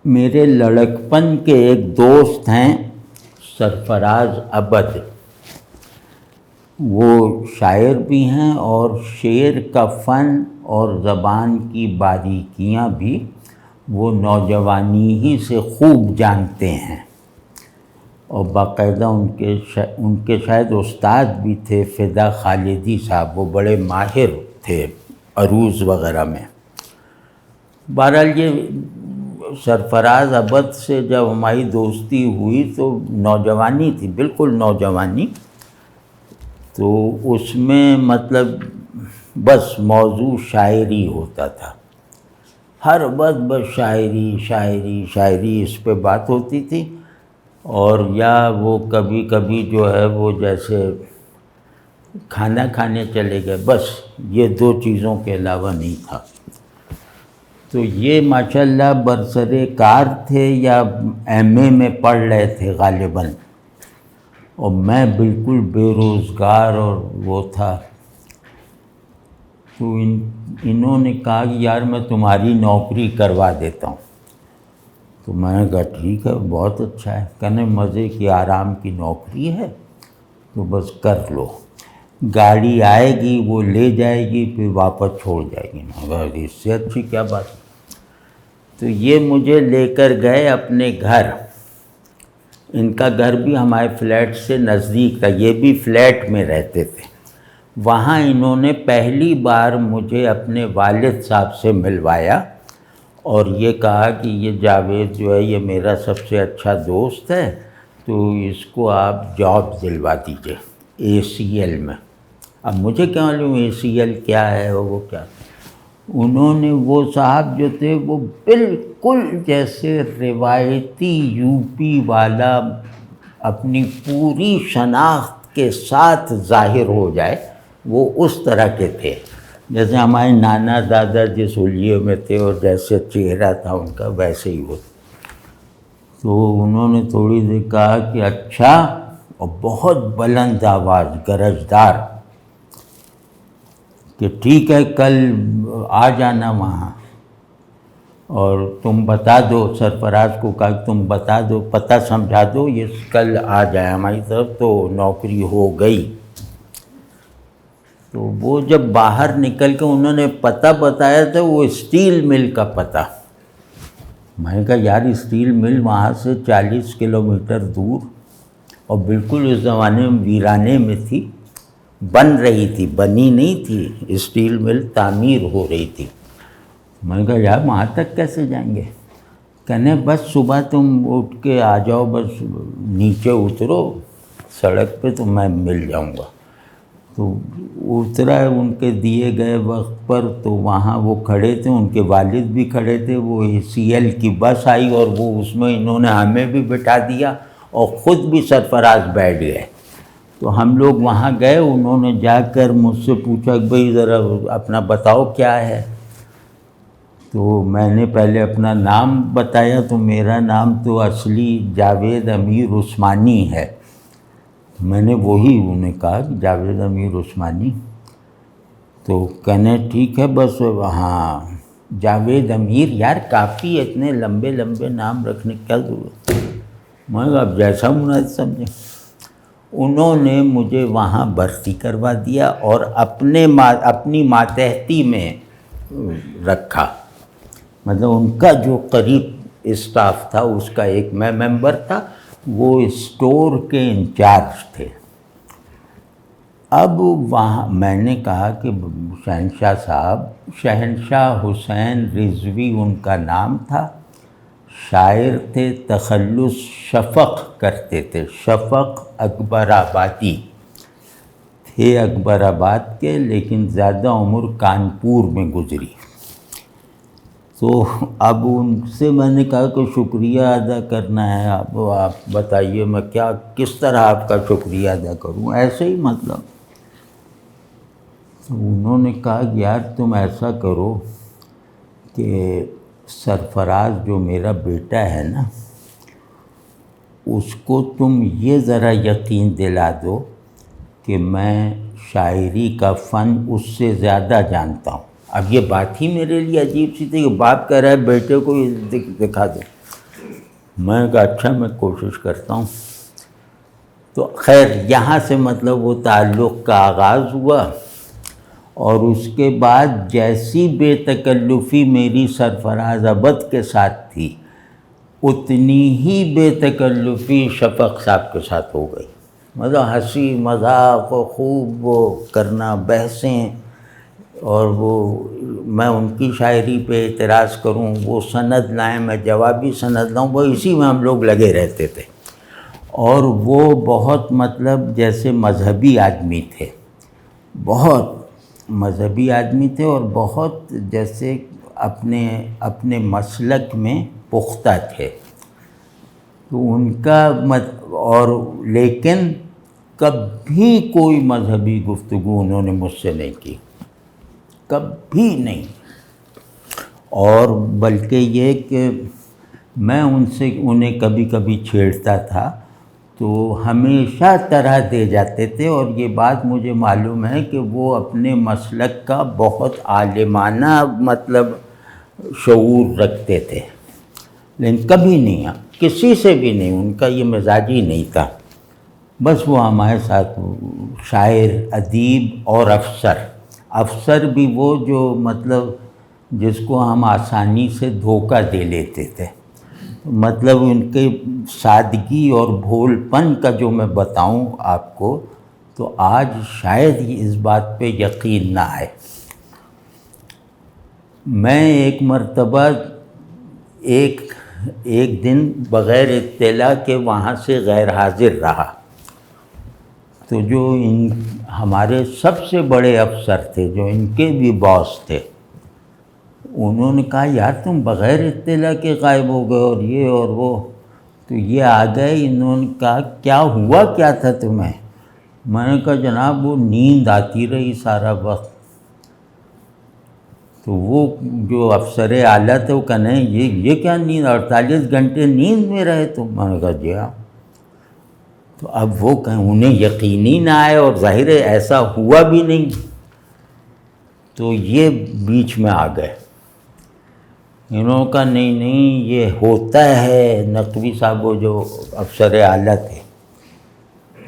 میرے لڑکپن کے ایک دوست ہیں سرفراز عبد، وہ شاعر بھی ہیں اور شعر کا فن اور زبان کی باریکیاں بھی وہ نوجوانی ہی سے خوب جانتے ہیں، اور باقاعدہ ان کے شاید استاد بھی تھے فدا خالدی صاحب، وہ بڑے ماہر تھے عروض وغیرہ میں۔ بہرحال یہ سرفراز عبد سے جب ہماری دوستی ہوئی تو نوجوانی تھی، بالکل نوجوانی، تو اس میں مطلب بس موضوع شاعری ہوتا تھا، ہر وقت بس شاعری شاعری شاعری اس پہ بات ہوتی تھی، اور یا وہ کبھی کبھی جو ہے وہ جیسے کھانا کھانے چلے گئے، بس یہ دو چیزوں کے علاوہ نہیں تھا۔ تو یہ ماشاءاللہ برسر کار تھے یا ایم اے میں پڑھ رہے تھے غالباً، اور میں بالکل بے روزگار اور وہ تھا، تو انہوں نے کہا کہ یار میں تمہاری نوکری کروا دیتا ہوں، تو میں نے کہا ٹھیک ہے بہت اچھا ہے، کہنے مزے کی آرام کی نوکری ہے تو بس کر لو، گاڑی آئے گی وہ لے جائے گی پھر واپس چھوڑ جائے گی، میں کہا اس سے اچھی کیا بات ہے۔ تو یہ مجھے لے کر گئے اپنے گھر، ان کا گھر بھی ہمارے فلیٹ سے نزدیک تھا، یہ بھی فلیٹ میں رہتے تھے، وہاں انہوں نے پہلی بار مجھے اپنے والد صاحب سے ملوایا اور یہ کہا کہ یہ جاوید جو ہے یہ میرا سب سے اچھا دوست ہے، تو اس کو آپ جاب دلوا دیجئے ACL میں۔ اب مجھے کیا معلوم ACL کیا ہے اور وہ کیا، انہوں نے وہ صاحب جو تھے وہ بالکل جیسے روایتی UP والا اپنی پوری شناخت کے ساتھ ظاہر ہو جائے، وہ اس طرح کے تھے جیسے ہمارے نانا دادا جس حلیے میں تھے اور جیسے چہرہ تھا ان کا ویسے ہی وہ۔ تو انہوں نے تھوڑی دیر کہا کہ اچھا، اور بہت بلند آواز گرجدار کہ ٹھیک ہے کل آ جانا وہاں، اور تم بتا دو، سرفراز کو کہا کہ تم بتا دو، پتہ سمجھا دو یہ کل آ جائے ہماری طرف، تو نوکری ہو گئی۔ تو وہ جب باہر نکل کے انہوں نے پتہ بتایا تھا، وہ اسٹیل مل کا پتہ، میں نے کہا یار اسٹیل مل وہاں سے 40 کلومیٹر دور، اور بالکل اس زمانے میں ویرانے میں تھی، بن رہی تھی، بنی نہیں تھی، اسٹیل مل تعمیر ہو رہی تھی۔ میں نے کہا یار وہاں تک کیسے جائیں گے، کہنے بس صبح تم اٹھ کے آ جاؤ، بس نیچے اترو سڑک پہ تو میں مل جاؤں گا۔ تو اترا ان کے دیے گئے وقت پر، تو وہاں وہ کھڑے تھے، ان کے والد بھی کھڑے تھے، وہ ACL کی بس آئی اور وہ اس میں انہوں نے ہمیں بھی بٹھا دیا اور خود بھی سرفراز بیٹھ گئے۔ تو ہم لوگ وہاں گئے، انہوں نے جا کر مجھ سے پوچھا کہ بھئی ذرا اپنا بتاؤ کیا ہے، تو میں نے پہلے اپنا نام بتایا، تو میرا نام تو اصلی جاوید امیر عثمانی ہے، میں نے وہی انہیں کہا کہ جاوید امیر عثمانی، تو کہنے ٹھیک ہے بس ہاں جاوید امیر، یار کافی اتنے لمبے لمبے نام رکھنے کی کیا ضرورت، میں نے کہا اب جیسا مناسب سمجھے۔ انہوں نے مجھے وہاں بھرتی کروا دیا اور اپنی ماتحتی میں رکھا، مطلب ان کا جو قریب اسٹاف تھا اس کا ایک میں ممبر تھا، وہ اسٹور کے انچارج تھے۔ اب وہاں میں نے کہا کہ شہنشاہ صاحب، شہنشاہ حسین رضوی ان کا نام تھا، شاعر تھے، تخلص شفق کرتے تھے، شفق اکبر آبادی تھے، اکبر آباد کے، لیکن زیادہ عمر کانپور میں گزری۔ تو اب ان سے میں نے کہا کہ شکریہ ادا کرنا ہے، اب آپ بتائیے میں کس طرح آپ کا شکریہ ادا کروں، ایسے ہی مطلب۔ تو انہوں نے کہا کہ یار تم ایسا کرو کہ سرفراز جو میرا بیٹا ہے نا، اس کو تم یہ ذرا یقین دلا دو کہ میں شاعری کا فن اس سے زیادہ جانتا ہوں۔ اب یہ بات ہی میرے لیے عجیب سی تھی کہ باپ کہہ رہا ہے بیٹے کو دکھا دو، میں نے کہا اچھا میں کوشش کرتا ہوں. تو خیر یہاں سے مطلب وہ تعلق کا آغاز ہوا، اور اس کے بعد جیسی بے تکلفی میری سرفراز عبد کے ساتھ تھی اتنی ہی بے تکلفی شفق صاحب کے ساتھ ہو گئی. مطلب ہنسی مذاق و خوب وہ کرنا، بحثیں، اور وہ میں ان کی شاعری پہ اعتراض کروں، وہ سند لائیں، میں جوابی سند لاؤں، وہ اسی میں ہم لوگ لگے رہتے تھے. اور وہ بہت مطلب جیسے مذہبی آدمی تھے، بہت مذہبی آدمی تھے، اور بہت جیسے اپنے مسلک میں پختہ تھے. تو ان کا اور لیکن کبھی کوئی مذہبی گفتگو انہوں نے مجھ سے نہیں کی، کبھی نہیں. اور بلکہ یہ کہ میں انہیں کبھی کبھی چھیڑتا تھا تو ہمیشہ طرح دے جاتے تھے. اور یہ بات مجھے معلوم ہے کہ وہ اپنے مسلک کا بہت عالمانہ مطلب شعور رکھتے تھے، لیکن کبھی نہیں، کسی سے بھی نہیں، ان کا یہ مزاج ہی نہیں تھا. بس وہ ہمارے ساتھ شاعر، ادیب اور افسر بھی وہ جو مطلب جس کو ہم آسانی سے دھوکہ دے لیتے تھے. مطلب ان کے سادگی اور بھول پن کا جو میں بتاؤں آپ کو تو آج شاید ہی اس بات پہ یقین نہ آئے. میں ایک مرتبہ ایک دن بغیر اطلاع کے وہاں سے غیر حاضر رہا. تو جو ہمارے سب سے بڑے افسر تھے، جو ان کے بھی باس تھے، انہوں نے کہا یار تم بغیر اطلاع کے غائب ہو گئے اور یہ اور وہ. تو یہ آ گئے، انہوں نے کہا کیا ہوا کیا تھا تمہیں؟ میں نے کہا جناب وہ نیند آتی رہی سارا وقت. تو وہ جو افسر اعلیٰ تھے وہ کہنے یہ کیا نیند، 48 گھنٹے نیند میں رہے تم؟ میں نے کہا جی ہاں. تو اب وہ کہیں انہیں یقینی نہ آئے، اور ظاہر ہے ایسا ہوا بھی نہیں. تو یہ بیچ میں آ گئے، انہوں نے کہا نہیں یہ ہوتا ہے. نقوی صاحب وہ جو افسر اعلیٰ تھے،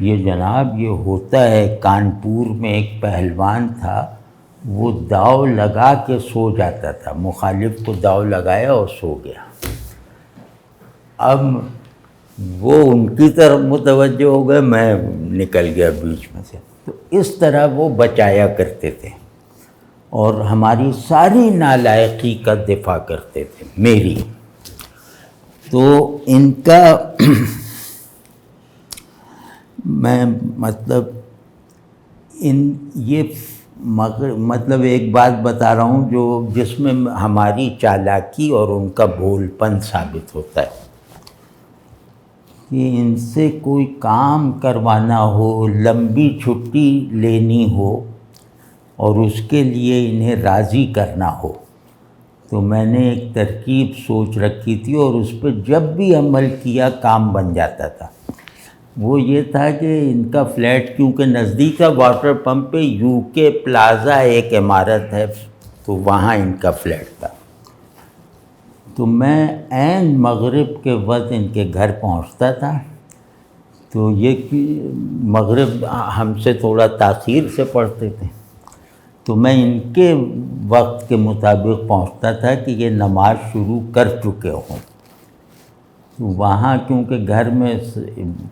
یہ جناب یہ ہوتا ہے. کانپور میں ایک پہلوان تھا، وہ داؤ لگا کے سو جاتا تھا، مخالف کو داؤ لگایا اور سو گیا. اب وہ ان کی طرف متوجہ ہو گئے، میں نکل گیا بیچ میں سے. تو اس طرح وہ بچایا کرتے تھے اور ہماری ساری نالائقی کا دفاع کرتے تھے میری. تو ان کا میں مطلب یہ مطلب ایک بات بتا رہا ہوں جو جس میں ہماری چالاکی اور ان کا بھول پن ثابت ہوتا ہے. کہ ان سے کوئی کام کروانا ہو، لمبی چھٹی لینی ہو اور اس کے لیے انہیں راضی کرنا ہو، تو میں نے ایک ترکیب سوچ رکھی تھی اور اس پہ جب بھی عمل کیا کام بن جاتا تھا. وہ یہ تھا کہ ان کا فلیٹ کیونکہ نزدیک تھا واٹر پمپ پہ، یو کے پلازا ایک عمارت ہے، تو وہاں ان کا فلیٹ تھا. تو میں عین مغرب کے وقت ان کے گھر پہنچتا تھا. تو یہ کہ مغرب ہم سے تھوڑا تاخیر سے پڑھتے تھے، تو میں ان کے وقت کے مطابق پہنچتا تھا کہ یہ نماز شروع کر چکے ہوں. تو وہاں کیونکہ گھر میں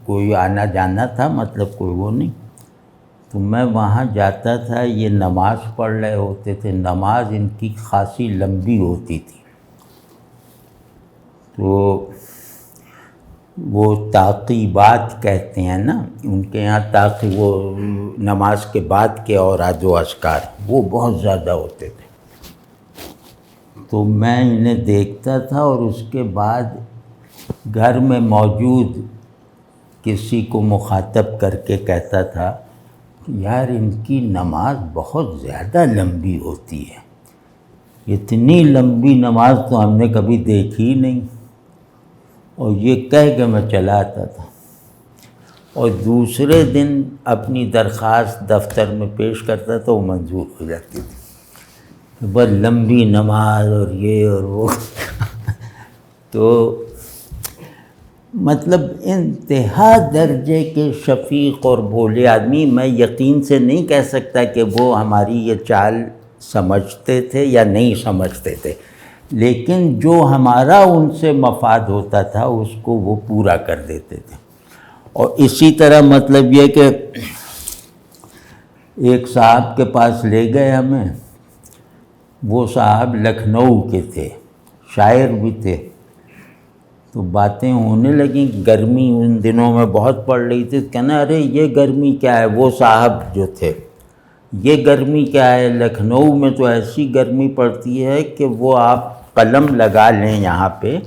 کوئی آنا جانا تھا، مطلب کوئی وہ نہیں، تو میں وہاں جاتا تھا، یہ نماز پڑھ رہے ہوتے تھے. نماز ان کی خاصی لمبی ہوتی تھی. تو وہ تعقیبات کہتے ہیں نا ان کے یہاں، وہ نماز کے بعد کے اوراد و اذکار وہ بہت زیادہ ہوتے تھے. تو میں انہیں دیکھتا تھا اور اس کے بعد گھر میں موجود کسی کو مخاطب کر کے کہتا تھا کہ یار ان کی نماز بہت زیادہ لمبی ہوتی ہے، اتنی لمبی نماز تو ہم نے کبھی دیکھی ہی نہیں. اور یہ کہہ کے میں چلا آتا تھا، اور دوسرے دن اپنی درخواست دفتر میں پیش کرتا تھا، وہ منظور ہو جاتی تھی. بس لمبی نماز اور یہ اور وہ. تو مطلب انتہا درجے کے شفیق اور بھولے آدمی. میں یقین سے نہیں کہہ سکتا کہ وہ ہماری یہ چال سمجھتے تھے یا نہیں سمجھتے تھے، لیکن جو ہمارا ان سے مفاد ہوتا تھا اس کو وہ پورا کر دیتے تھے. اور اسی طرح مطلب یہ کہ ایک صاحب کے پاس لے گئے ہمیں. وہ صاحب لکھنؤ کے تھے، شاعر بھی تھے. تو باتیں ہونے لگیں، گرمی ان دنوں میں بہت پڑ رہی تھی. کہنا ارے یہ گرمی کیا ہے؟ وہ صاحب جو تھے، یہ گرمی کیا ہے؟ لکھنؤ میں تو ایسی گرمی پڑتی ہے کہ وہ آپ قلم لگا لیں یہاں پہ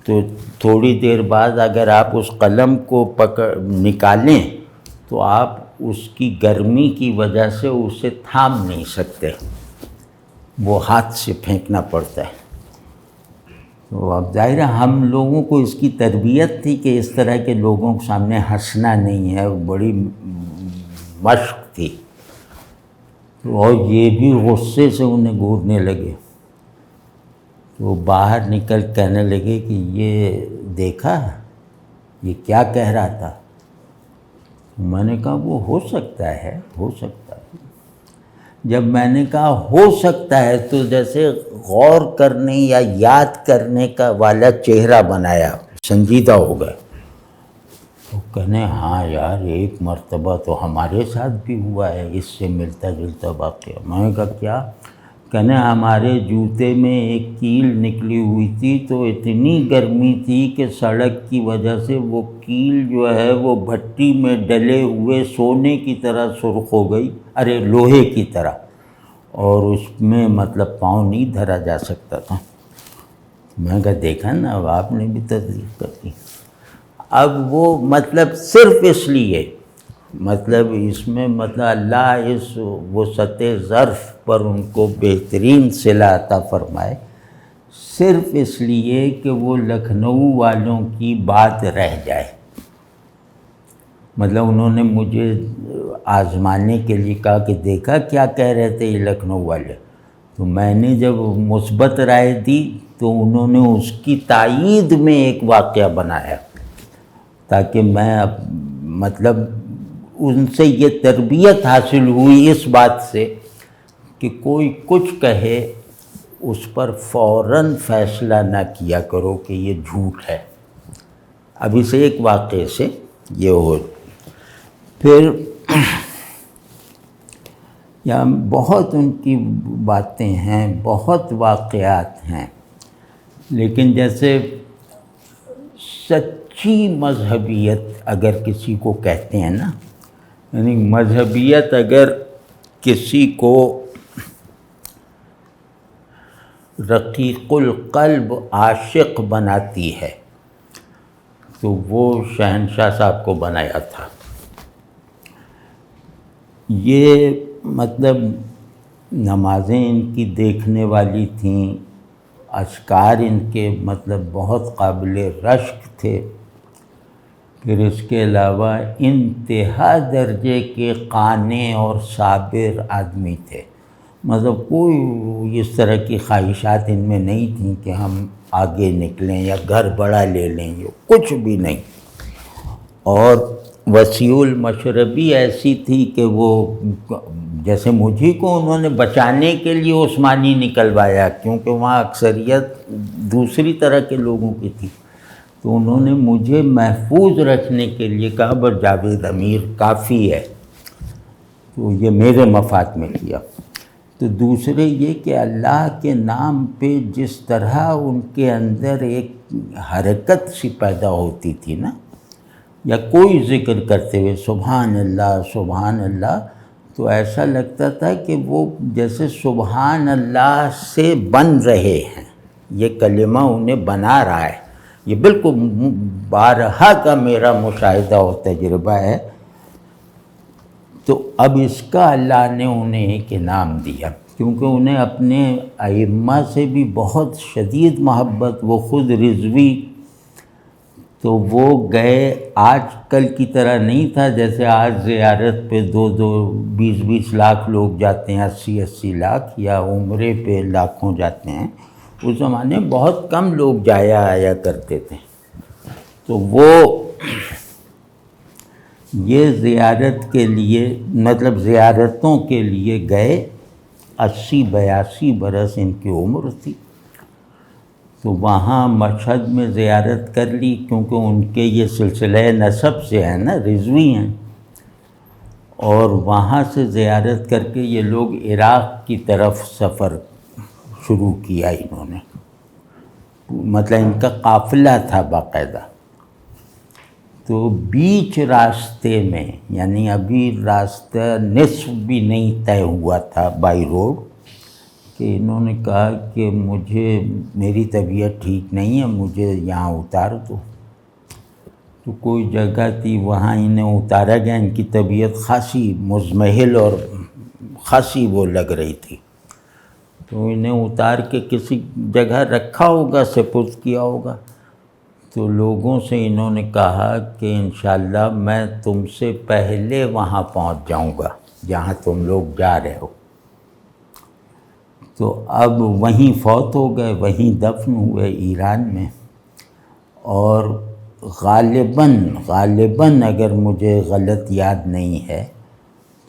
تو تھوڑی دیر بعد اگر آپ اس قلم کو نکالیں تو آپ اس کی گرمی کی وجہ سے اسے تھام نہیں سکتے، وہ ہاتھ سے پھینکنا پڑتا ہے. تو اب ظاہر ہے ہم لوگوں کو اس کی تربیت تھی کہ اس طرح کے لوگوں کے سامنے ہنسنا نہیں ہے، بڑی مشق تھی. اور یہ بھی غصے سے انہیں گھورنے لگے. تو باہر نکل کہنے لگے کہ یہ دیکھا یہ کیا کہہ رہا تھا؟ میں نے کہا وہ ہو سکتا ہے، ہو سکتا ہے. جب میں نے کہا ہو سکتا ہے تو جیسے غور کرنے یا یاد کرنے کا والا چہرہ بنایا، سنجیدہ ہو گئے. تو کہنے ہاں یار ایک مرتبہ تو ہمارے ساتھ بھی ہوا ہے اس سے ملتا جلتا واقعہ. میں نے کہا کیا؟ کہنے ہمارے جوتے میں ایک کیل نکلی ہوئی تھی تو اتنی گرمی تھی کہ سڑک کی وجہ سے وہ کیل جو ہے وہ بھٹی میں ڈلے ہوئے سونے کی طرح سرخ ہو گئی، ارے لوہے کی طرح، اور اس میں مطلب پاؤں نہیں دھرا جا سکتا تھا. میں نے کہا دیکھا نا اب آپ نے بھی تصدیق کر دی. اب وہ مطلب صرف اس لیے مطلب اس میں مطلب اللہ اس وسعت ظرف پر ان کو بہترین صلہ عطا فرمائے، صرف اس لیے کہ وہ لکھنؤ والوں کی بات رہ جائے. مطلب انہوں نے مجھے آزمانے کے لیے کہا کہ دیکھا کیا کہہ رہے تھے یہ لکھنؤ والے. تو میں نے جب مثبت رائے دی تو انہوں نے اس کی تائید میں ایک واقعہ بنایا تاکہ میں مطلب ان سے یہ تربیت حاصل ہوئی اس بات سے کہ کوئی کچھ کہے اس پر فوراً فیصلہ نہ کیا کرو کہ یہ جھوٹ ہے. اب اس ایک واقعے سے یہ ہو. پھر یا بہت ان کی باتیں ہیں، بہت واقعات ہیں، لیکن جیسے سچی مذہبیت اگر کسی کو کہتے ہیں نا، یعنی مذہبیت اگر کسی کو رقیق القلب عاشق بناتی ہے تو وہ شہنشاہ صاحب کو بنایا تھا. یہ مطلب نمازیں ان کی دیکھنے والی تھیں، اشعار ان کے مطلب بہت قابل رشک تھے. پھر اس کے علاوہ انتہا درجے کے قانع اور صابر آدمی تھے. مطلب کوئی اس طرح کی خواہشات ان میں نہیں تھیں کہ ہم آگے نکلیں یا گھر بڑا لے لیں، یہ کچھ بھی نہیں. اور وسیع المشربی ایسی تھی کہ وہ جیسے مجھے کو انہوں نے بچانے کے لیے عثمانی نکلوایا کیونکہ وہاں اکثریت دوسری طرح کے لوگوں کی تھی، تو انہوں نے مجھے محفوظ رکھنے کے لیے کہا بس جاوید امیر کافی ہے. تو یہ میرے مفاد میں کیا. تو دوسرے یہ کہ اللہ کے نام پہ جس طرح ان کے اندر ایک حرکت سی پیدا ہوتی تھی نا، یا کوئی ذکر کرتے ہوئے سبحان اللہ سبحان اللہ، تو ایسا لگتا تھا کہ وہ جیسے سبحان اللہ سے بن رہے ہیں، یہ کلمہ انہیں بنا رہا ہے. یہ بالکل بارہا کا میرا مشاہدہ اور تجربہ ہے. تو اب اس کا اللہ نے انہیں ایک انعام دیا کیونکہ انہیں اپنے ائمہ سے بھی بہت شدید محبت، وہ خود رضوی. تو وہ گئے، آج کل کی طرح نہیں تھا جیسے آج زیارت پہ 20 لاکھ لوگ جاتے ہیں، 80 لاکھ، یا عمرے پہ لاکھوں جاتے ہیں. اس زمانے میں بہت کم لوگ جایا آیا کرتے تھے. تو وہ یہ زیارت کے لیے مطلب زیارتوں کے لیے گئے، 80-82 برس ان کی عمر تھی، تو وہاں مشہد میں زیارت کر لی، کیونکہ ان کے یہ سلسلہ نسب سے ہے نا، رضوی ہیں، اور وہاں سے زیارت کر کے یہ لوگ عراق کی طرف سفر شروع کیا انہوں نے، مطلب ان کا قافلہ تھا باقاعدہ۔ تو بیچ راستے میں، یعنی ابھی راستہ نصف بھی نہیں طے ہوا تھا بائی روڈ، کہ انہوں نے کہا کہ میری طبیعت ٹھیک نہیں ہے، مجھے یہاں اتار دو۔ تو کوئی جگہ تھی، وہاں انہیں اتارا گیا، ان کی طبیعت خاصی مزمحل اور خاصی وہ لگ رہی تھی، تو انہیں اتار کے کسی جگہ رکھا ہوگا، سپرد کیا ہوگا۔ تو لوگوں سے انہوں نے کہا کہ انشاءاللہ میں تم سے پہلے وہاں پہنچ جاؤں گا جہاں تم لوگ جا رہے ہو۔ تو اب وہیں فوت ہو گئے، وہیں دفن ہوئے ایران میں، اور غالباً اگر مجھے غلط یاد نہیں ہے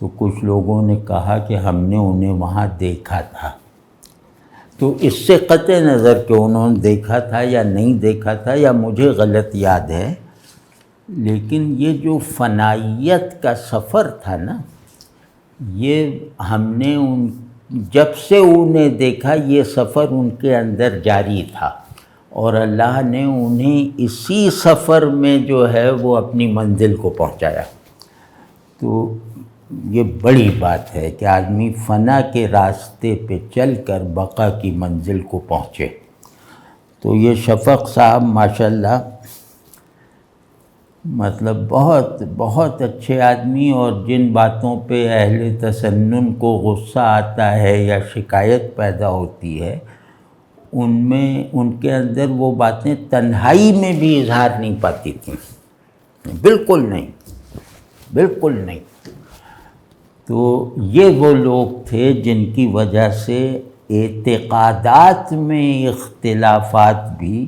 تو کچھ لوگوں نے کہا کہ ہم نے انہیں وہاں دیکھا تھا۔ تو اس سے قطع نظر کہ انہوں نے دیکھا تھا یا نہیں دیکھا تھا یا مجھے غلط یاد ہے، لیکن یہ جو فنائیت کا سفر تھا نا، یہ ہم نے جب سے انہیں دیکھا یہ سفر ان کے اندر جاری تھا، اور اللہ نے انہیں اسی سفر میں جو ہے وہ اپنی منزل کو پہنچایا۔ تو یہ بڑی بات ہے کہ آدمی فنا کے راستے پہ چل کر بقا کی منزل کو پہنچے۔ تو یہ شفق صاحب ماشاءاللہ مطلب بہت بہت اچھے آدمی، اور جن باتوں پہ اہل تسنن کو غصہ آتا ہے یا شکایت پیدا ہوتی ہے، ان کے اندر وہ باتیں تنہائی میں بھی اظہار نہیں پاتی تھیں، بالکل نہیں۔ تو یہ وہ لوگ تھے جن کی وجہ سے اعتقادات میں اختلافات بھی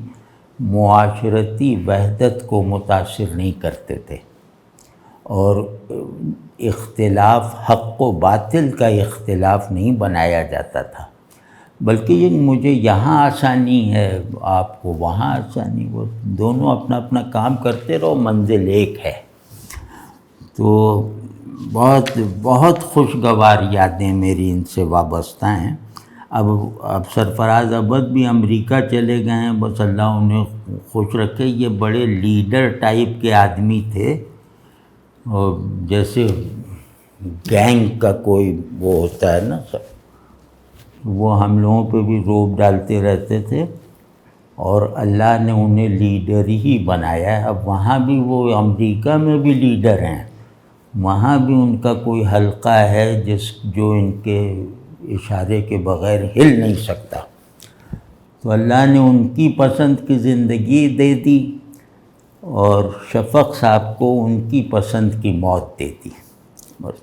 معاشرتی وحدت کو متاثر نہیں کرتے تھے، اور اختلاف حق و باطل کا اختلاف نہیں بنایا جاتا تھا، بلکہ یہ مجھے یہاں آسانی ہے، آپ کو وہاں آسانی، وہ دونوں اپنا اپنا کام کرتے رہو، منزل ایک ہے۔ تو بہت خوشگوار یادیں میری ان سے وابستہ ہیں۔ اب سرفراز ابد بھی امریکہ چلے گئے ہیں، بس اللہ انہیں خوش رکھے۔ یہ بڑے لیڈر ٹائپ کے آدمی تھے، اور جیسے گینگ کا کوئی وہ ہوتا ہے نا سب، وہ ہم لوگوں پہ بھی روب ڈالتے رہتے تھے، اور اللہ نے انہیں لیڈر ہی بنایا ہے۔ اب وہاں بھی وہ امریکہ میں بھی لیڈر ہیں، وہاں بھی ان کا کوئی حلقہ ہے جو ان کے اشارے کے بغیر ہل نہیں سکتا۔ تو اللہ نے ان کی پسند کی زندگی دے دی، اور شفق صاحب کو ان کی پسند کی موت دے دی، بس۔